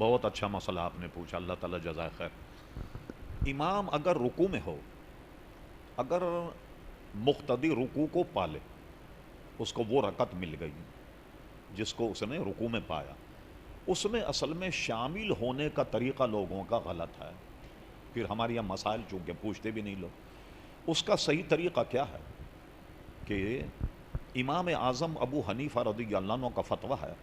بہت اچھا مسئلہ آپ نے پوچھا، اللہ تعالیٰ جزائے خیر۔ امام اگر رکوع میں ہو، اگر مقتدی رکوع کو پالے، اس کو وہ رکعت مل گئی جس کو اس نے رکوع میں پایا، اس میں اصل میں شامل ہونے کا طریقہ لوگوں کا غلط ہے۔ پھر ہمارے یہاں مسائل چونکہ پوچھتے بھی نہیں لوگ، اس کا صحیح طریقہ کیا ہے کہ امام اعظم ابو حنیفہ رضی اللہ عنہ کا فتویٰ ہے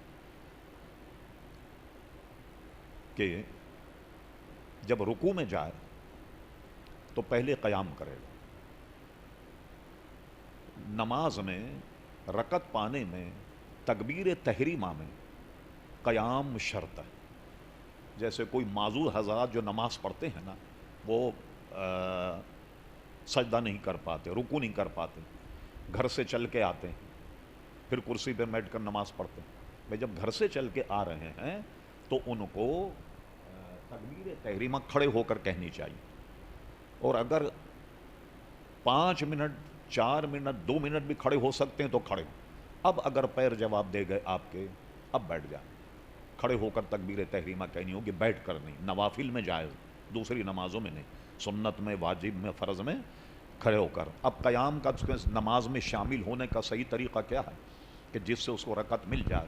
کہ جب رکوع میں جائے تو پہلے قیام کرے گا۔ نماز میں رکعت پانے میں تکبیر تحریمہ میں قیام شرط ہے۔ جیسے کوئی معذور حضرات جو نماز پڑھتے ہیں نا، وہ سجدہ نہیں کر پاتے، رکوع نہیں کر پاتے، گھر سے چل کے آتے ہیں، پھر کرسی پہ بیٹھ کر نماز پڑھتے ہیں۔ بھائی جب گھر سے چل کے آ رہے ہیں تو ان کو تکبیر تحریمہ کھڑے ہو کر کہنی چاہیے، اور اگر 5 منٹ 4 منٹ 2 منٹ بھی کھڑے ہو سکتے ہیں تو کھڑے ہوں۔ اب اگر پیر جواب دے گئے آپ کے، اب بیٹھ جائیں، کھڑے ہو کر تکبیر تحریمہ کہنی ہوگی، بیٹھ کر نہیں۔ نوافل میں جائز، دوسری نمازوں میں نہیں، سنت میں، واجب میں، فرض میں کھڑے ہو کر۔ اب قیام کا نماز میں شامل ہونے کا صحیح طریقہ کیا ہے کہ جس سے اس کو رکعت مل جائے؟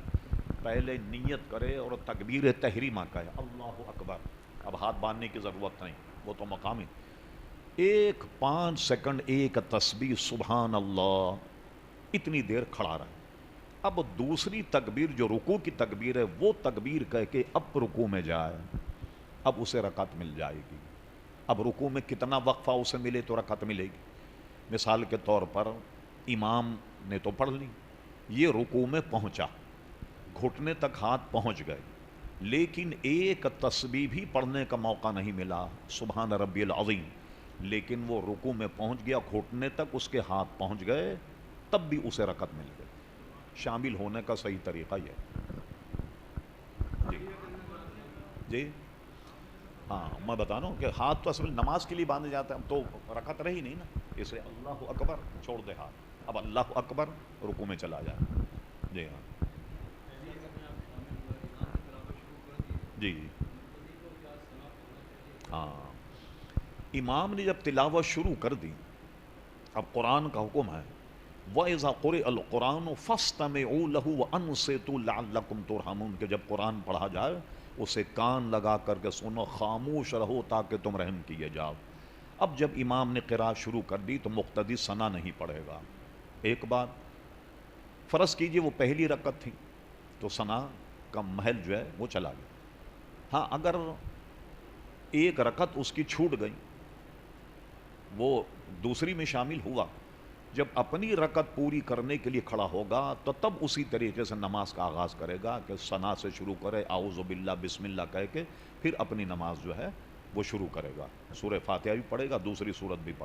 پہلے نیت کرے اور تکبیر تحریمہ کہے، اللہ اکبر۔ اب ہاتھ باندھنے کی ضرورت نہیں، وہ تو مقامی۔ 5 سیکنڈ ایک تسبیح سبحان اللہ، اتنی دیر کھڑا رہے۔ اب دوسری تکبیر جو رکوع کی تکبیر ہے، وہ تکبیر کہہ کے اب رکوع میں جائے، اب اسے رکعت مل جائے گی۔ اب رکوع میں کتنا وقفہ اسے ملے تو رکعت ملے گی۔ مثال کے طور پر امام نے تو پڑھ لی، یہ رکوع میں پہنچا، گھٹنے تک ہاتھ پہنچ گئے، لیکن ایک تسبیح بھی پڑھنے کا موقع نہیں ملا، سبحان ربی العظیم، لیکن وہ رکوع میں پہنچ گیا، گھٹنے تک اس کے ہاتھ پہنچ گئے، تب بھی اسے رکعت مل گئی۔ شامل ہونے کا صحیح طریقہ یہ ہے۔ جی جی ہاں، میں بتا رہا ہوں کہ ہاتھ تو اصل نماز کے لیے باندھے جاتا ہے، تو رکعت رہی نہیں نا، اسے اللہ اکبر چھوڑ دے ہاتھ، اب اللہ اکبر رکوع میں چلا جائے۔ جی ہاں جی جی ہاں، امام نے جب تلاوت شروع کر دی، اب قرآن کا حکم ہے وَإِذَا قُرِئَ الْقُرْآنُ فَاسْتَمِعُوا لَهُ وَأَنصِتُوا لَعَلَّكُمْ تُرْحَمُونَ کہ جب قرآن پڑھا جائے اسے کان لگا کر کے سنو، خاموش رہو تاکہ تم رحم کیے جاؤ۔ اب جب امام نے قراءت شروع کر دی تو مقتدی ثنا نہیں پڑھے گا۔ ایک بات فرض کیجئے وہ پہلی رکعت تھی تو ثنا کا محل جو ہے وہ چلا گیا۔ ہاں، اگر ایک رکعت اس کی چھوٹ گئی، وہ دوسری میں شامل ہوا، جب اپنی رکعت پوری کرنے کے لیے کھڑا ہوگا تو تب اسی طریقے سے نماز کا آغاز کرے گا کہ ثنا سے شروع کرے، اعوذ باللہ بسم اللہ کہہ کے، پھر اپنی نماز جو ہے وہ شروع کرے گا۔ سورہ فاتحہ بھی پڑھے گا، دوسری سورت بھی پڑھے گا۔